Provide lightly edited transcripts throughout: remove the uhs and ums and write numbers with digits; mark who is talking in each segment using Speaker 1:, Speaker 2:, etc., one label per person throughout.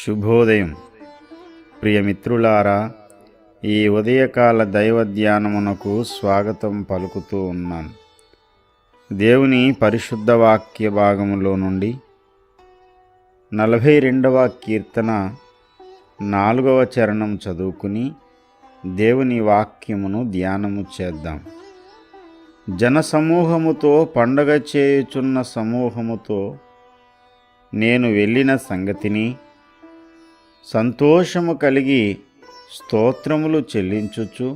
Speaker 1: శుభోదయం. ప్రియమిత్రులారా, ఈ ఉదయకాల దైవ ధ్యానమునకు స్వాగతం పలుకుతూ ఉన్నాను. దేవుని పరిశుద్ధ వాక్య భాగములో నుండి 42వ కీర్తన 4వ చరణం చదువుకుని దేవుని వాక్యమును ధ్యానము చేద్దాం. జనసమూహముతో పండగ చేయుచున్న సమూహముతో నేను వెళ్ళిన సంగతిని, సంతోషము కలిగి స్తోత్రములు చెల్లించుచు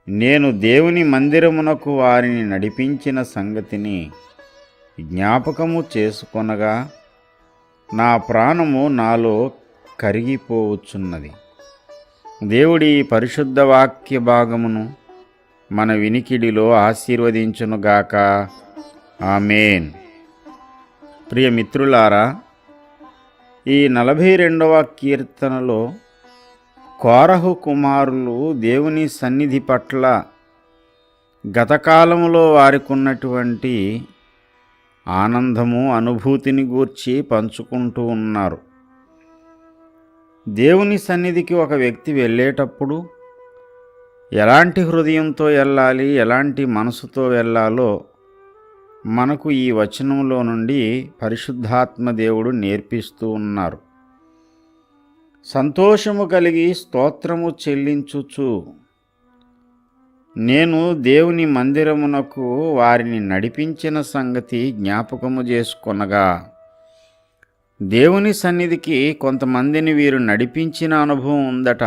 Speaker 1: నేను దేవుని మందిరమునకు వారిని నడిపించిన సంగతిని జ్ఞాపకము చేసుకొనగా నా ప్రాణము నాలో కరిగిపోవచ్చున్నది. దేవుడి పరిశుద్ధ వాక్య భాగమును మన వినికిడిలో ఆశీర్వదించునుగాక. ఆమేన్. ప్రియమిత్రులారా, ఈ 42వ కీర్తనలో కోరహు కుమారులు దేవుని సన్నిధి పట్ల గతకాలములో వారికున్నటువంటి ఆనందము, అనుభూతిని గూర్చి పంచుకుంటూ ఉన్నారు. దేవుని సన్నిధికి ఒక వ్యక్తి వెళ్ళేటప్పుడు ఎలాంటి హృదయంతో వెళ్ళాలి, ఎలాంటి మనసుతో వెళ్ళాలో మనకు ఈ వచనంలో నుండి పరిశుద్ధాత్మ దేవుడు నేర్పిస్తూ ఉన్నారు. సంతోషము కలిగి స్తోత్రము చెల్లించుచు నేను దేవుని మందిరమునకు వారిని నడిపించిన సంగతి జ్ఞాపకము చేసుకొనగా. దేవుని సన్నిధికి కొంతమందిని వీరు నడిపించిన అనుభవం ఉందట.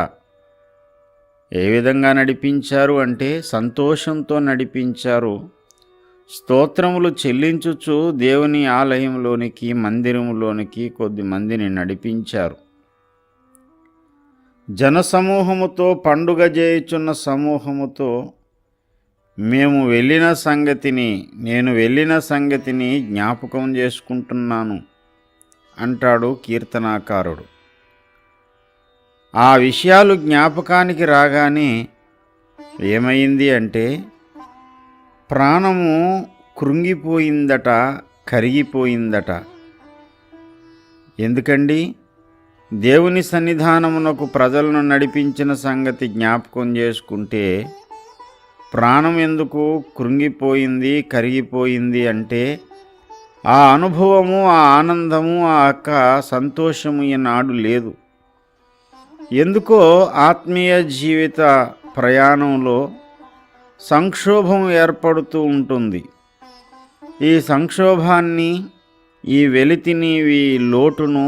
Speaker 1: ఏ విధంగా నడిపించారు అంటే సంతోషంతో నడిపించారు. స్తోత్రములు చెల్లించుచు దేవుని ఆలయంలోనికి, మందిరములోనికి కొద్ది మందిని నడిపించారు. జనసమూహముతో పండుగ చేయుచున్న సమూహముతో నేను వెళ్ళిన సంగతిని జ్ఞాపకం చేసుకుంటున్నాను అంటాడు కీర్తనాకారుడు. ఆ విషయాలు జ్ఞాపకానికి రాగానే ఏమైంది అంటే ప్రాణము కృంగిపోయిందట, కరిగిపోయిందట. ఎందుకండి? దేవుని సన్నిధానమునకు ప్రజలను నడిపించిన సంగతి జ్ఞాపకం చేసుకుంటే ప్రాణం ఎందుకు కృంగిపోయింది, కరిగిపోయింది అంటే ఆ అనుభవము, ఆ ఆనందము, ఆ సంతోషము ఈనాడు లేదు. ఎందుకో ఆత్మీయ జీవిత ప్రయాణంలో సంక్షోభం ఏర్పడుతూ ఉంటుంది. ఈ సంక్షోభాన్ని, ఈ వెలితిని, ఈ లోటును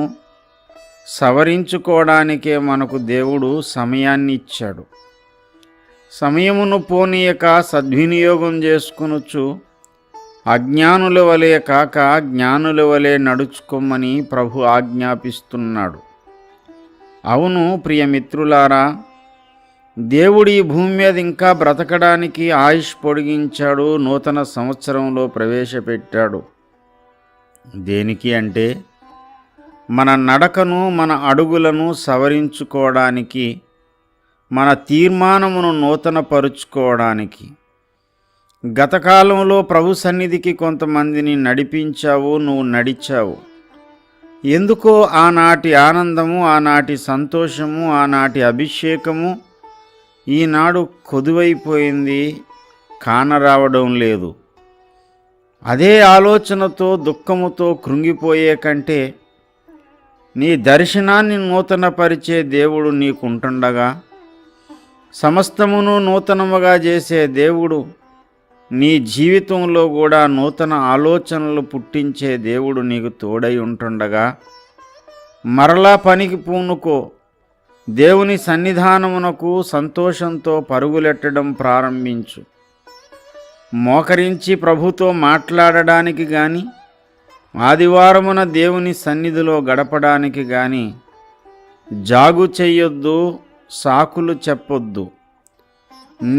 Speaker 1: సవరించుకోవడానికే మనకు దేవుడు సమయాన్ని ఇచ్చాడు. సమయమును పోనీయక సద్వినియోగం చేసుకొనొచ్చు అజ్ఞానుల వలె కాక జ్ఞానుల వలె నడుచుకోమని ప్రభు ఆజ్ఞాపిస్తున్నాడు. అవును ప్రియమిత్రులారా, దేవుడు ఈ భూమి మీద ఇంకా బ్రతకడానికి ఆయుష్ పొడిగించాడు. నూతన సంవత్సరంలో ప్రవేశపెట్టాడు. దేనికి అంటే మన నడకను, మన అడుగులను సవరించుకోవడానికి, మన తీర్మానమును నూతనపరుచుకోవడానికి. గతకాలంలో ప్రభు సన్నిధికి కొంతమందిని నడిపించావు, నువ్వు నడిచావు. ఎందుకో ఆనాటి ఆనందము, ఆనాటి సంతోషము, ఆనాటి అభిషేకము ఈనాడు కొదువైపోయింది, కానరావడం లేదు. అదే ఆలోచనతో, దుఃఖముతో కృంగిపోయే కంటే నీ దర్శనాన్ని నూతనపరిచే దేవుడు నీకుంటుండగా, సమస్తమును నూతనముగా చేసే దేవుడు నీ జీవితంలో కూడా నూతన ఆలోచనలు పుట్టించే దేవుడు నీకు తోడై ఉంటుండగా మరలా పనికి పూనుకో. దేవుని సన్నిధానమునకు సంతోషంతో పరుగులెట్టడం ప్రారంభించు. మోకరించి ప్రభుతో మాట్లాడడానికి కానీ, ఆదివారమున దేవుని సన్నిధిలో గడపడానికి కానీ జాగు చెయ్యొద్దు, సాకులు చెప్పొద్దు.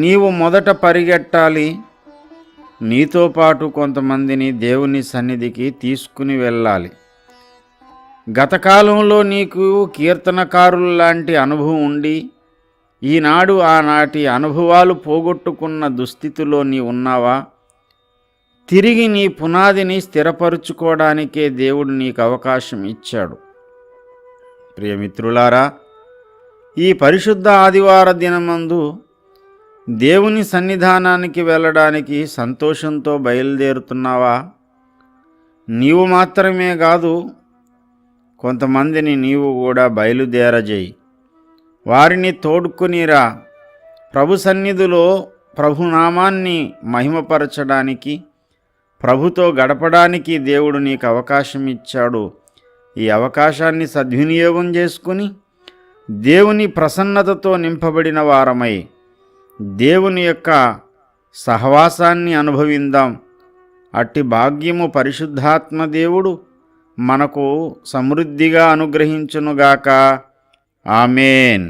Speaker 1: నీవు మొదట పరిగెట్టాలి. నీతో పాటు కొంతమందిని దేవుని సన్నిధికి తీసుకుని వెళ్ళాలి. గతకాలంలో నీకు కీర్తనకారుల లాంటి అనుభవం ఉండి ఈనాడు ఆనాటి అనుభవాలు పోగొట్టుకున్న దుస్థితిలో నీ ఉన్నావా? తిరిగి నీ పునాదిని స్థిరపరుచుకోవడానికే దేవుడు నీకు అవకాశం ఇచ్చాడు. ప్రియమిత్రులారా, ఈ పరిశుద్ధ ఆదివార దినమందు దేవుని సన్నిధానానికి వెళ్ళడానికి సంతోషంతో బయలుదేరుతున్నావా? నీవు మాత్రమే కాదు, కొంతమందిని నీవు కూడా బయలుదేరజేయి. వారిని తోడుకునిరా. ప్రభు సన్నిధిలో ప్రభునామాన్ని మహిమపరచడానికి, ప్రభుతో గడపడానికి దేవుడు నీకు అవకాశం ఇచ్చాడు. ఈ అవకాశాన్ని సద్వినియోగం చేసుకుని దేవుని ప్రసన్నతతో నింపబడిన వారమై దేవుని యొక్క సహవాసాన్ని అనుభవిందాం. అట్టి భాగ్యము పరిశుద్ధాత్మ దేవుడు మనకు సమృద్ధిగా అనుగ్రహించునుగాక. ఆమేన్.